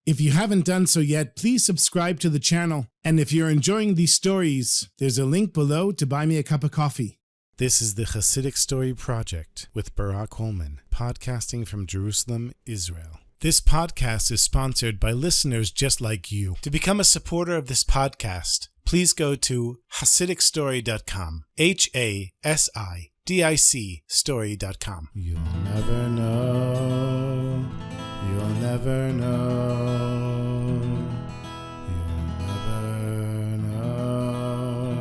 If you haven't done so yet, please subscribe to the channel. And if you're enjoying these stories, there's a link below to buy me a cup of coffee. This is the Chassidic Story Project with Barak Hullman, podcasting from Jerusalem, Israel. This podcast is sponsored by listeners just like you. To become a supporter of this podcast, please go to HasidicStory.com. HASIDIC story.com. You'll never know. You'll never know. You'll never know.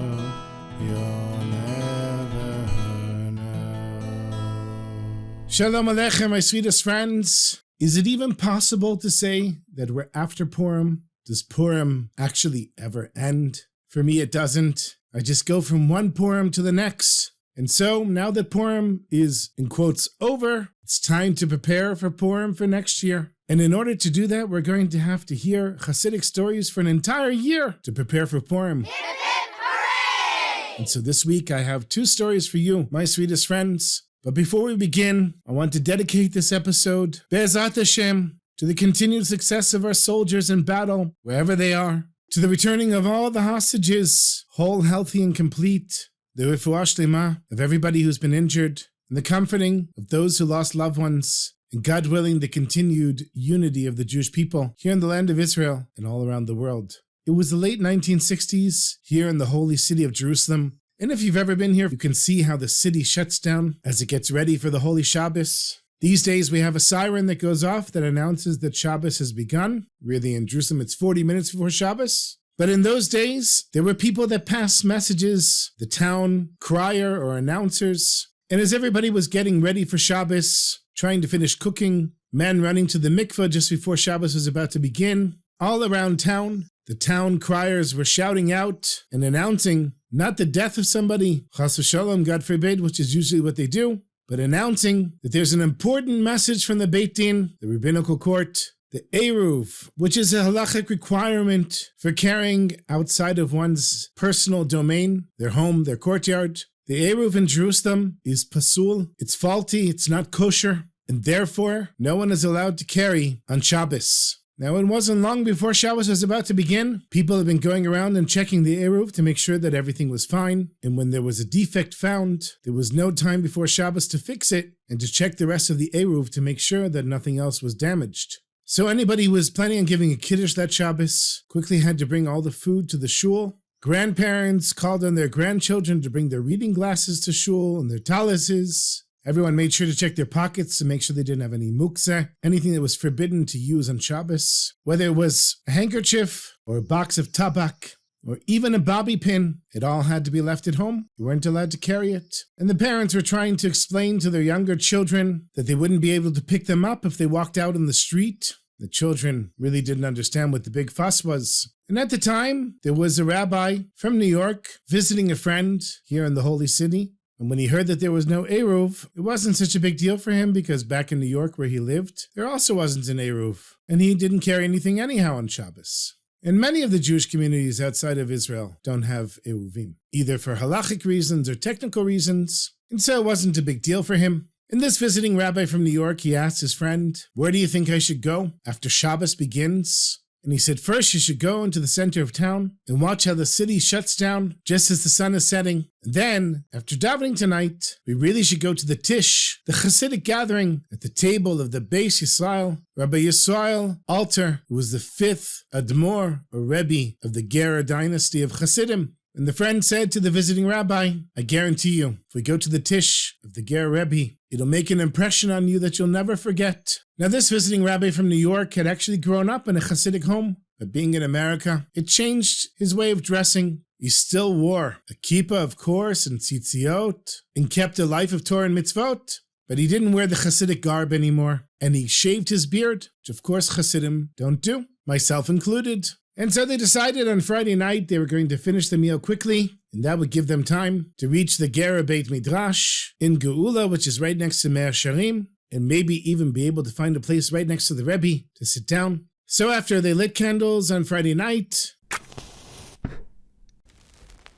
You'll never know. Shalom Aleichem, my sweetest friends. Is it even possible to say that we're after Purim? Does Purim actually ever end? For me, it doesn't. I just go from one Purim to the next. And so, now that Purim is, in quotes, over, it's time to prepare for Purim for next year. And in order to do that, we're going to have to hear Chassidic stories for an entire year to prepare for Purim. Hip, hip, hooray! And so this week, I have two stories for you, my sweetest friends. But before we begin, I want to dedicate this episode, Be'ezat Hashem, to the continued success of our soldiers in battle, wherever they are, to the returning of all the hostages, whole, healthy, and complete, the refuah shlema of everybody who's been injured, and the comforting of those who lost loved ones, and God willing, the continued unity of the Jewish people here in the land of Israel and all around the world. It was the late 1960s here in the holy city of Jerusalem. And if you've ever been here, you can see how the city shuts down as it gets ready for the Holy Shabbos. These days we have a siren that goes off that announces that Shabbos has begun. Really, in Jerusalem, it's 40 minutes before Shabbos. But in those days, there were people that passed messages, the town crier or announcers. And as everybody was getting ready for Shabbos, trying to finish cooking, men running to the mikveh just before Shabbos was about to begin, all around town, the town criers were shouting out and announcing not the death of somebody, chas v'shalom, God forbid, which is usually what they do, but announcing that there's an important message from the Beit Din, the rabbinical court, the Eruv, which is a halachic requirement for carrying outside of one's personal domain, their home, their courtyard. The Eruv in Jerusalem is pasul, it's faulty, it's not kosher, and therefore no one is allowed to carry on Shabbos. Now, it wasn't long before Shabbos was about to begin. People had been going around and checking the Eruv to make sure that everything was fine. And when there was a defect found, there was no time before Shabbos to fix it and to check the rest of the Eruv to make sure that nothing else was damaged. So anybody who was planning on giving a kiddush that Shabbos quickly had to bring all the food to the shul. Grandparents called on their grandchildren to bring their reading glasses to shul and their talises. Everyone made sure to check their pockets to make sure they didn't have any muktzeh, anything that was forbidden to use on Shabbos. Whether it was a handkerchief or a box of tabak or even a bobby pin, it all had to be left at home. You weren't allowed to carry it. And the parents were trying to explain to their younger children that they wouldn't be able to pick them up if they walked out in the street. The children really didn't understand what the big fuss was. And at the time, there was a rabbi from New York visiting a friend here in the holy city. And when he heard that there was no Eruv, it wasn't such a big deal for him because back in New York where he lived, there also wasn't an Eruv. And he didn't carry anything anyhow on Shabbos. And many of the Jewish communities outside of Israel don't have Eruvim, either for halachic reasons or technical reasons. And so it wasn't a big deal for him. And this visiting rabbi from New York, he asked his friend, "Where do you think I should go after Shabbos begins?" And he said, "First, you should go into the center of town and watch how the city shuts down just as the sun is setting. And then, after davening tonight, we really should go to the Tish, the Chassidic gathering, at the table of the Beis Yisrael, Rabbi Yisrael Alter, who was the fifth Admor, or rebbi, of the Gera dynasty of Chassidim." And the friend said to the visiting rabbi, "I guarantee you, if we go to the Tish of the Gera rebbi, it'll make an impression on you that you'll never forget." Now, this visiting rabbi from New York had actually grown up in a Chassidic home, but being in America, it changed his way of dressing. He still wore a kippah, of course, and tzitziot, and kept a life of Torah and mitzvot, but he didn't wear the Chassidic garb anymore, and he shaved his beard, which of course Chassidim don't do, myself included. And so they decided on Friday night they were going to finish the meal quickly, and that would give them time to reach the Gera Beit Midrash in Geula, which is right next to Me'er Sharim, and maybe even be able to find a place right next to the rebbi to sit down. So after they lit candles on Friday night,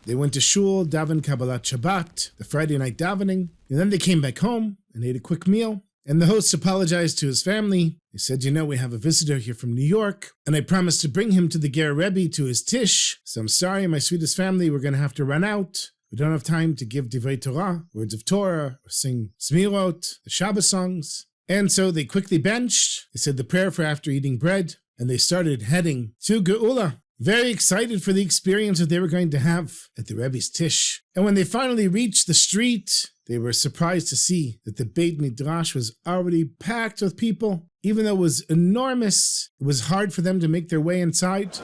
they went to shul, daven Kabbalat Shabbat, the Friday night davening, and then they came back home and ate a quick meal. And the host apologized to his family He said, we have a visitor here from New York, and I promised to bring him to the Ger Rebbe to his tish, so I'm sorry, my sweetest family, we're going to have to run out. We don't have time to give Divrei Torah, words of Torah, or sing Smirot, the Shabbos songs. And so they quickly benched, they said the prayer for after eating bread, and they started heading to Geula, very excited for the experience that they were going to have at the Rebbe's tish. And when they finally reached the street, they were surprised to see that the Beit Midrash was already packed with people. Even though it was enormous, it was hard for them to make their way inside.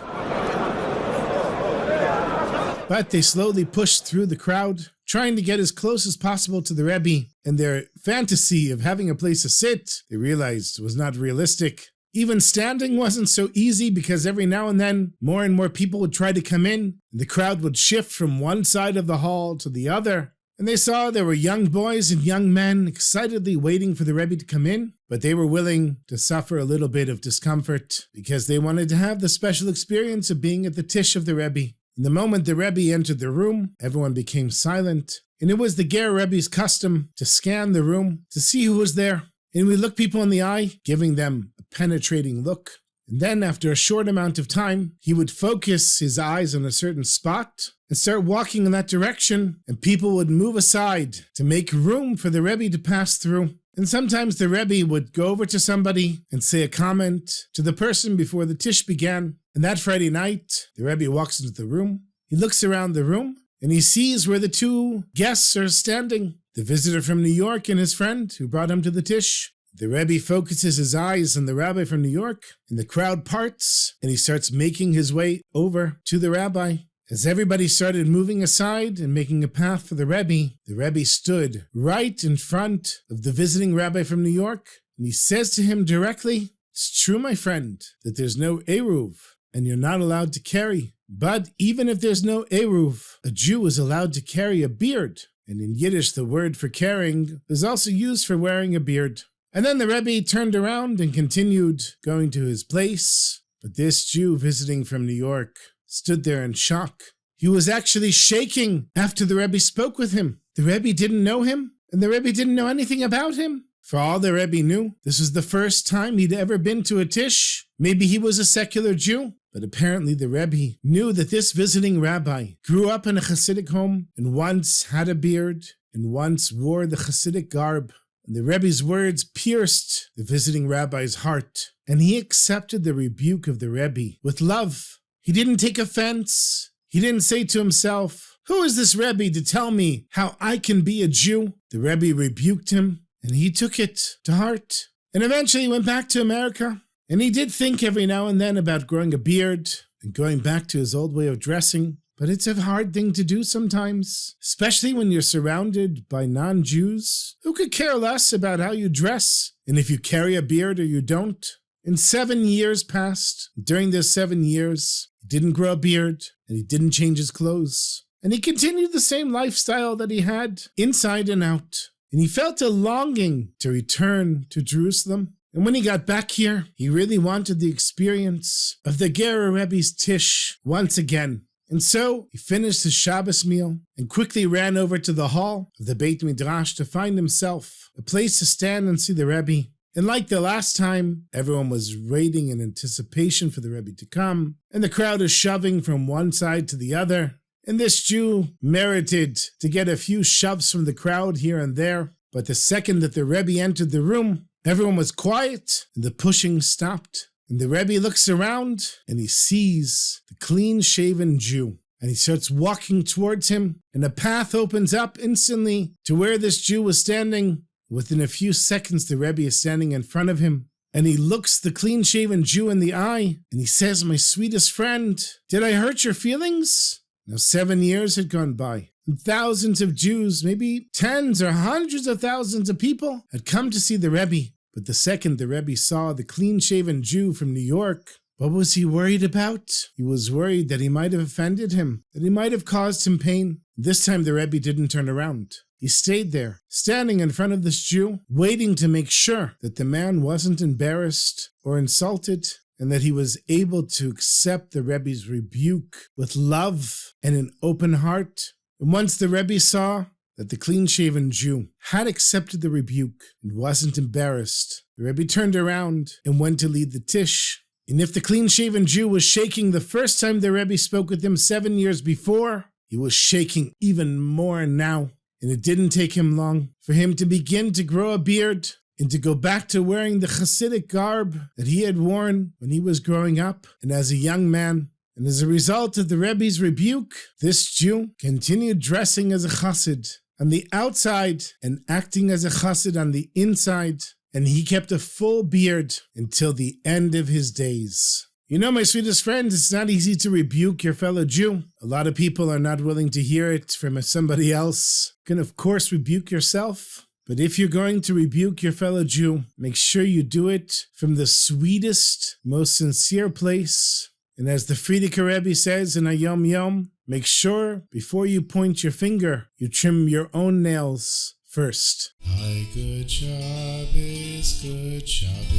But they slowly pushed through the crowd, trying to get as close as possible to the Rebbe. And their fantasy of having a place to sit, they realized was not realistic. Even standing wasn't so easy because every now and then, more and more people would try to come in, and the crowd would shift from one side of the hall to the other. And they saw there were young boys and young men excitedly waiting for the Rebbe to come in, but they were willing to suffer a little bit of discomfort because they wanted to have the special experience of being at the tish of the Rebbe. And the moment the Rebbe entered the room, everyone became silent, and it was the Ger Rebbe's custom to scan the room to see who was there. And we look people in the eye, giving them a penetrating look. And then after a short amount of time, he would focus his eyes on a certain spot and start walking in that direction, and people would move aside to make room for the Rebbe to pass through. And sometimes the Rebbe would go over to somebody and say a comment to the person before the tish began. And that Friday night, the Rebbe walks into the room, he looks around the room, and he sees where the two guests are standing, the visitor from New York and his friend who brought him to the tish. The Rebbe focuses his eyes on the rabbi from New York, and the crowd parts, and he starts making his way over to the rabbi. As everybody started moving aside and making a path for the Rebbe stood right in front of the visiting rabbi from New York, and he says to him directly, "It's true, my friend, that there's no Eruv, and you're not allowed to carry. But even if there's no Eruv, a Jew is allowed to carry a beard." And in Yiddish, the word for carrying is also used for wearing a beard. And then the Rebbe turned around and continued going to his place. But this Jew visiting from New York stood there in shock. He was actually shaking after the Rebbe spoke with him. The Rebbe didn't know him, and the Rebbe didn't know anything about him. For all the Rebbe knew, this was the first time he'd ever been to a tish. Maybe he was a secular Jew, but apparently the Rebbe knew that this visiting rabbi grew up in a Chassidic home and once had a beard and once wore the Chassidic garb. And the Rebbe's words pierced the visiting rabbi's heart, and he accepted the rebuke of the Rebbe with love. He didn't take offense. He didn't say to himself, "Who is this Rebbe to tell me how I can be a Jew?" The Rebbe rebuked him, and he took it to heart. And eventually he went back to America, and he did think every now and then about growing a beard and going back to his old way of dressing. But it's a hard thing to do sometimes, especially when you're surrounded by non-Jews who could care less about how you dress and if you carry a beard or you don't. And 7 years passed. During those 7 years, he didn't grow a beard and he didn't change his clothes. And he continued the same lifestyle that he had inside and out. And he felt a longing to return to Jerusalem. And when he got back here, he really wanted the experience of the Ger Rebbe's tish once again. And so he finished his Shabbos meal and quickly ran over to the hall of the Beit Midrash to find himself a place to stand and see the Rebbe. And like the last time, everyone was waiting in anticipation for the Rebbe to come, and the crowd is shoving from one side to the other. And this Jew merited to get a few shoves from the crowd here and there. But the second that the Rebbe entered the room, everyone was quiet and the pushing stopped. And the Rebbe looks around and he sees the clean-shaven Jew. And he starts walking towards him, and a path opens up instantly to where this Jew was standing. Within a few seconds, the Rebbe is standing in front of him. And he looks the clean-shaven Jew in the eye, and he says, "My sweetest friend, did I hurt your feelings?" Now 7 years had gone by, and thousands of Jews, maybe tens or hundreds of thousands of people, had come to see the Rebbe. But the second the Rebbe saw the clean-shaven Jew from New York, what was he worried about? He was worried that he might have offended him, that he might have caused him pain. This time the Rebbe didn't turn around. He stayed there, standing in front of this Jew, waiting to make sure that the man wasn't embarrassed or insulted, and that he was able to accept the Rebbe's rebuke with love and an open heart. And once the Rebbe saw that the clean-shaven Jew had accepted the rebuke and wasn't embarrassed. The Rebbe turned around and went to lead the Tish. And if the clean-shaven Jew was shaking the first time the Rebbe spoke with him 7 years before, he was shaking even more now. And it didn't take him long for him to begin to grow a beard and to go back to wearing the Chassidic garb that he had worn when he was growing up and as a young man. And as a result of the Rebbe's rebuke, this Jew continued dressing as a Chassid on the outside and acting as a Chassid on the inside, and he kept a full beard until the end of his days. You know, my sweetest friends, it's not easy to rebuke your fellow Jew. A lot of people are not willing to hear it from somebody else. You can, of course, rebuke yourself. But if you're going to rebuke your fellow Jew, make sure you do it from the sweetest, most sincere place. And as the Frierdiker Rebbe says in a Yom Yom, make sure before you point your finger, you trim your own nails first. Hi, good Shabbos, good Shabbos,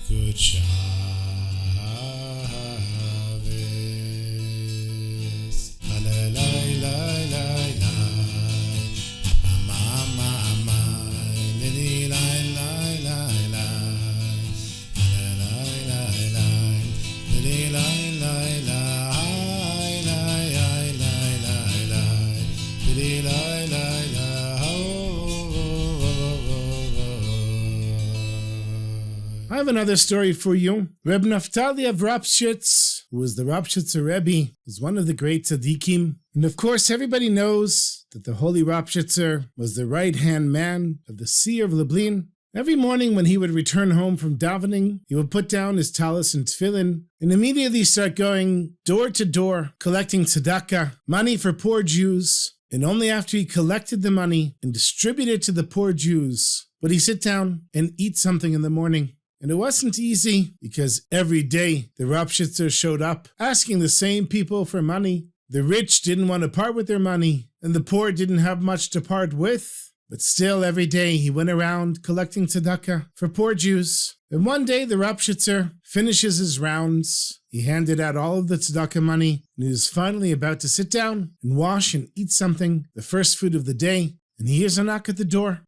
good Shabbos. Halalai, lai, lai, lai, ama, ama, lili, lai, lai, lai, lai, halalai, lai, lai, lili, lai, lai, lai, lai, lai, lai, lai, lai, lili, lai, lai, lai, oh. I have another story for you. Reb Naftali of Ropshitz, who was the Ropshitzer Rebbe, was one of the great tzaddikim. And of course, everybody knows that the holy Ropshitzer was the right-hand man of the seer of Lublin. Every morning when he would return home from davening, he would put down his talis and tefillin and immediately start going door to door, collecting tzedakah, money for poor Jews. And only after he collected the money and distributed it to the poor Jews would he sit down and eat something in the morning. And it wasn't easy because every day the Ropshitzer showed up asking the same people for money. The rich didn't want to part with their money and the poor didn't have much to part with. But still every day he went around collecting tzedakah for poor Jews. And one day the Ropshitzer finishes his rounds. He handed out all of the tzedakah money and he was finally about to sit down and wash and eat something, the first food of the day. And he hears a knock at the door.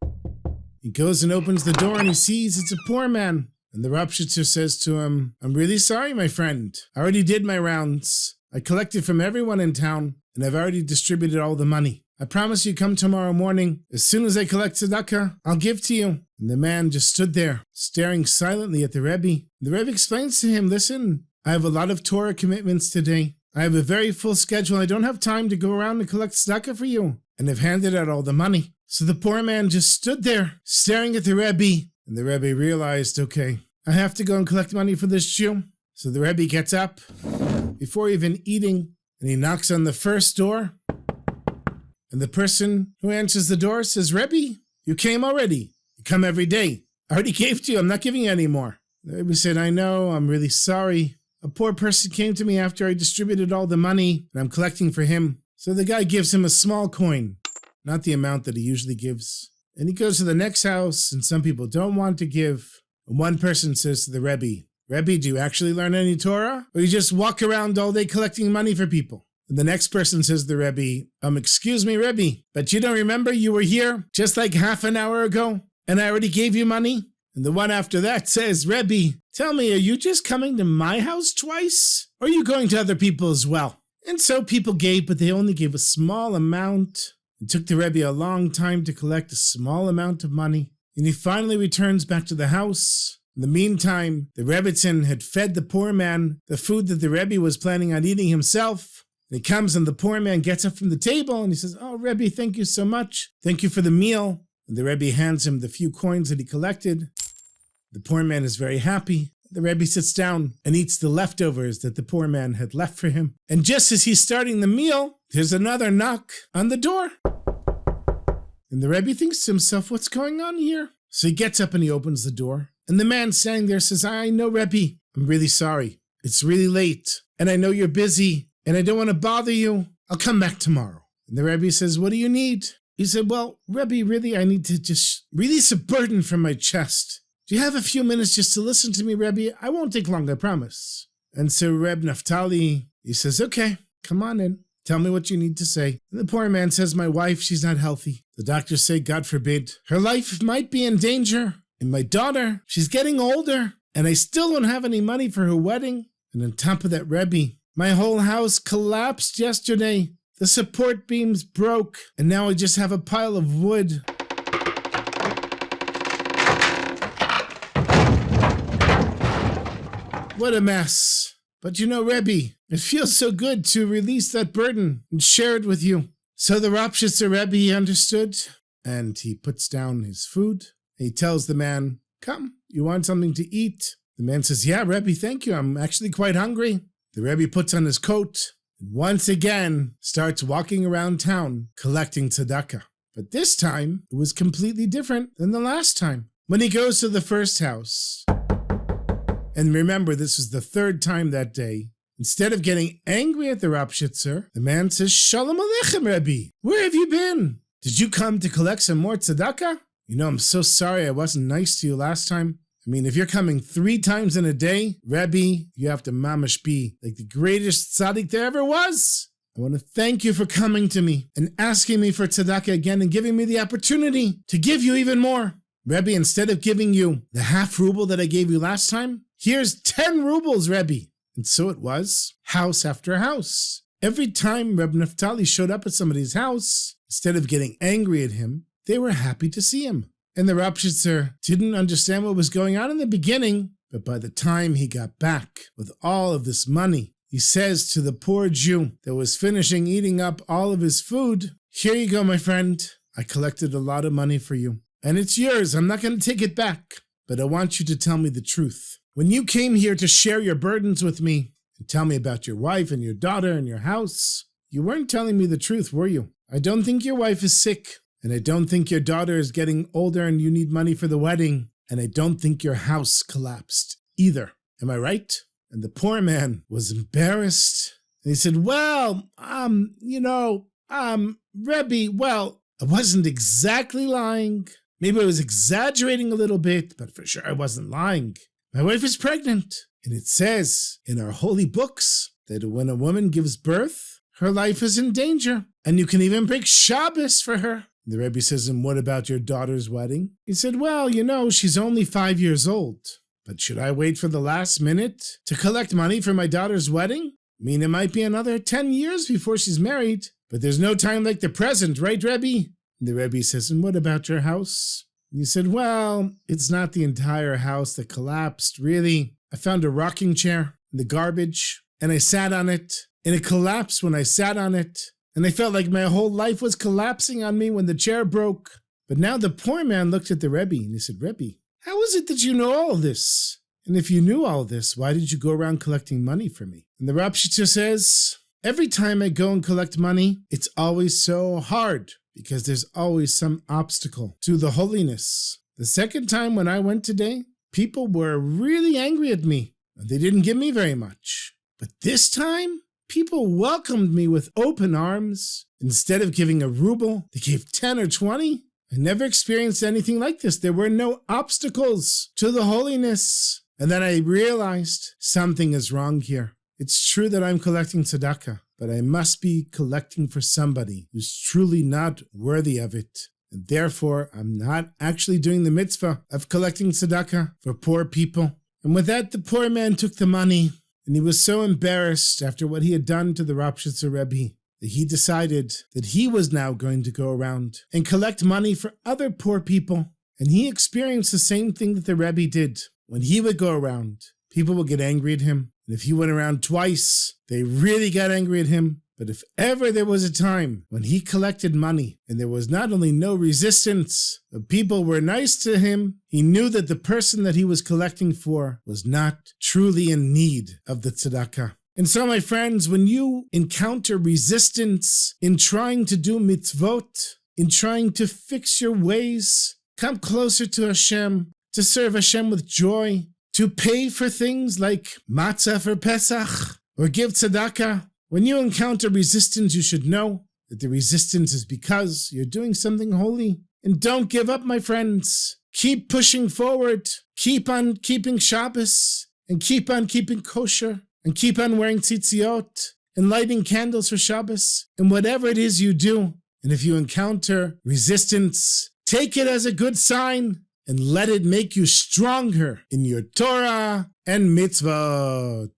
He goes and opens the door and he sees it's a poor man. And the Ropshitzer says to him, "I'm really sorry, my friend. I already did my rounds. I collected from everyone in town, and I've already distributed all the money. I promise you come tomorrow morning. As soon as I collect tzedakah, I'll give to you." And the man just stood there, staring silently at the Rebbe. The Rebbe explains to him, "Listen, I have a lot of Torah commitments today. I have a very full schedule. I don't have time to go around and collect tzedakah for you. And I've handed out all the money." So the poor man just stood there, staring at the Rebbe. And the Rebbe realized, okay, I have to go and collect money for this Jew. So the Rebbe gets up before even eating, and he knocks on the first door. And the person who answers the door says, "Rebbe, you came already. You come every day. I already gave to you. I'm not giving you any more." The Rebbe said, "I know. I'm really sorry. A poor person came to me after I distributed all the money, and I'm collecting for him." So the guy gives him a small coin, not the amount that he usually gives. And he goes to the next house, and some people don't want to give. And one person says to the Rebbe, "Rebbe, do you actually learn any Torah? Or you just walk around all day collecting money for people?" And the next person says to the Rebbe, "Excuse me, Rebbe, but you don't remember you were here just like half an hour ago, and I already gave you money?" And the one after that says, "Rebbe, tell me, are you just coming to my house twice? Or are you going to other people as well?" And so people gave, but they only gave a small amount. It took the Rebbe a long time to collect a small amount of money. And he finally returns back to the house. In the meantime, the Rebbitzin had fed the poor man the food that the Rebbe was planning on eating himself. And he comes and the poor man gets up from the table and he says, "Oh, Rebbe, thank you so much. Thank you for the meal." And the Rebbe hands him the few coins that he collected. The poor man is very happy. The Rebbe sits down and eats the leftovers that the poor man had left for him. And just as he's starting the meal, there's another knock on the door. And the Rebbe thinks to himself, what's going on here? So he gets up and he opens the door. And the man standing there says, "I know, Rebbe, I'm really sorry. It's really late. And I know you're busy. And I don't want to bother you. I'll come back tomorrow." And the Rebbe says, "What do you need?" He said, "Well, Rebbe, really, I need to just release a burden from my chest. Do you have a few minutes just to listen to me, Rebbe? I won't take long, I promise." And so Reb Naftali, he says, "Okay, come on in." Tell me what you need to say. And the poor man says, my wife, she's not healthy. The doctors say, God forbid, her life might be in danger. And my daughter, she's getting older. And I still don't have any money for her wedding. And on top of that, rebbi, my whole house collapsed yesterday. The support beams broke. And now I just have a pile of wood. What a mess. But you know, rebbi, it feels so good to release that burden and share it with you. So the Ritzer rebbi understood, and he puts down his food. He tells the man, come, you want something to eat? The man says, yeah, rebbi, thank you. I'm actually quite hungry. The rebbi puts on his coat and once again starts walking around town collecting tzedakah. But this time, it was completely different than the last time. When he goes to the first house, and remember, this was the third time that day, instead of getting angry at the Ritzer, the man says, Shalom Aleichem, rebbi. Where have you been? Did you come to collect some more tzedakah? You know, I'm so sorry I wasn't nice to you last time. I mean, if you're coming 3 times in a day, rebbi, you have to mamash be like the greatest tzaddik there ever was. I want to thank you for coming to me and asking me for tzedakah again and giving me the opportunity to give you even more. Rebbi, instead of giving you the half ruble that I gave you last time, here's 10 rubles, rebbi. And so it was, house after house. Every time Reb Naftali showed up at somebody's house, instead of getting angry at him, they were happy to see him. And the Ritzer didn't understand what was going on in the beginning, but by the time he got back with all of this money, he says to the poor Jew that was finishing eating up all of his food, here you go, my friend. I collected a lot of money for you. And it's yours. I'm not going to take it back. But I want you to tell me the truth. When you came here to share your burdens with me and tell me about your wife and your daughter and your house, you weren't telling me the truth, were you? I don't think your wife is sick. And I don't think your daughter is getting older and you need money for the wedding. And I don't think your house collapsed either. Am I right? And the poor man was embarrassed. And he said, well, rebbi, well, I wasn't exactly lying. Maybe I was exaggerating a little bit, but for sure I wasn't lying. My wife is pregnant. And it says in our holy books that when a woman gives birth, her life is in danger. And you can even break Shabbos for her. The rebbi says, and what about your daughter's wedding? He said, well, she's only 5 years old. But should I wait for the last minute to collect money for my daughter's wedding? I mean, it might be another 10 years before she's married. But there's no time like the present, right, rebbi? And the rebbi says, and what about your house? And you said, well, it's not the entire house that collapsed, really. I found a rocking chair in the garbage, and I sat on it, and it collapsed when I sat on it. And I felt like my whole life was collapsing on me when the chair broke. But now the poor man looked at the rebbi, and he said, rebbi, how is it that you know all this? And if you knew all this, why did you go around collecting money for me? And the Ritzer says, every time I go and collect money, it's always so hard because there's always some obstacle to the holiness. The second time when I went today, people were really angry at me and they didn't give me very much. But this time, people welcomed me with open arms. Instead of giving a ruble, they gave 10 or 20. I never experienced anything like this. There were no obstacles to the holiness. And then I realized something is wrong here. It's true that I'm collecting tzedakah, but I must be collecting for somebody who's truly not worthy of it. And therefore, I'm not actually doing the mitzvah of collecting tzedakah for poor people. And with that, the poor man took the money, and he was so embarrassed after what he had done to the Ritzer rebbi that he decided that he was now going to go around and collect money for other poor people. And he experienced the same thing that the rebbi did. When he would go around, people would get angry at him. And if he went around twice, they really got angry at him. But if ever there was a time when he collected money and there was not only no resistance, but people were nice to him, he knew that the person that he was collecting for was not truly in need of the tzedakah. And so, my friends, when you encounter resistance in trying to do mitzvot, in trying to fix your ways, come closer to Hashem, to serve Hashem with joy, to pay for things like matzah for Pesach, or give tzedakah, when you encounter resistance, you should know that the resistance is because you're doing something holy. And don't give up, my friends. Keep pushing forward. Keep on keeping Shabbos, and keep on keeping kosher, and keep on wearing tzitziot, and lighting candles for Shabbos, and whatever it is you do. And if you encounter resistance, take it as a good sign and let it make you stronger in your Torah and mitzvot.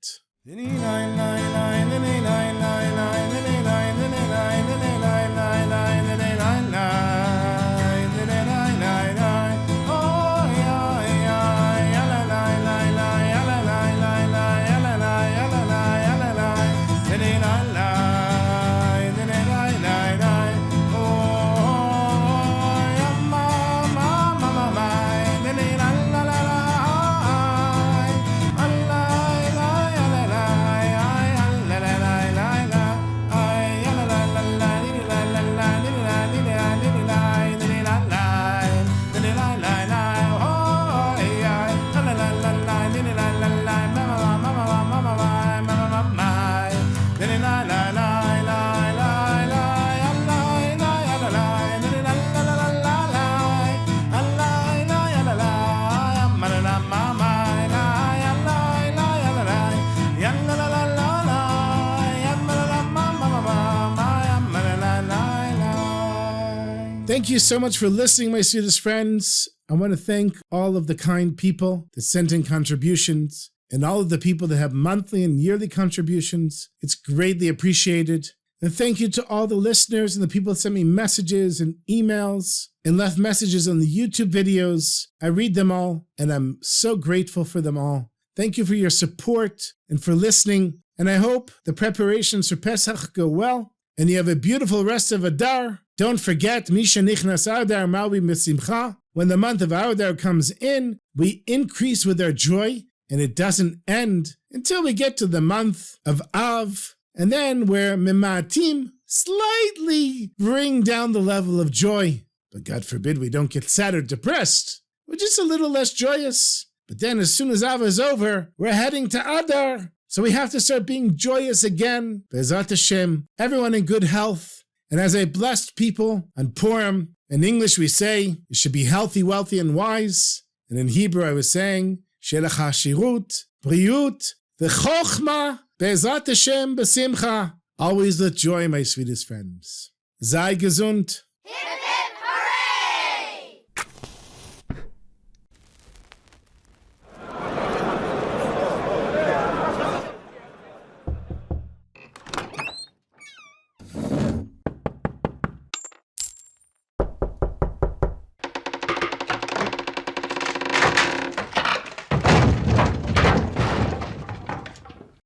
Thank you so much for listening, my sweetest friends. I want to thank all of the kind people that sent in contributions and all of the people that have monthly and yearly contributions. It's greatly appreciated. And thank you to all the listeners and the people that sent me messages and emails and left messages on the YouTube videos. I read them all, and I'm so grateful for them all. Thank you for your support and for listening. And I hope the preparations for Pesach go well, and you have a beautiful rest of Adar. Don't forget, Misha Nichnas Adar Mawi Misimcha. When the month of Adar comes in, we increase with our joy, and it doesn't end until we get to the month of Av, and then we're Mimatim, slightly bring down the level of joy. But God forbid we don't get sad or depressed. We're just a little less joyous. But then as soon as Av is over, we're heading to Adar. So we have to start being joyous again. Be'ezrat Hashem, everyone in good health. And as a blessed people on Purim, in English we say, you should be healthy, wealthy, and wise. And in Hebrew I was saying, Shelach hashirut, briut, v'chochma, be'ezrat Hashem, b'simcha. Always with joy, my sweetest friends. Sei gesund.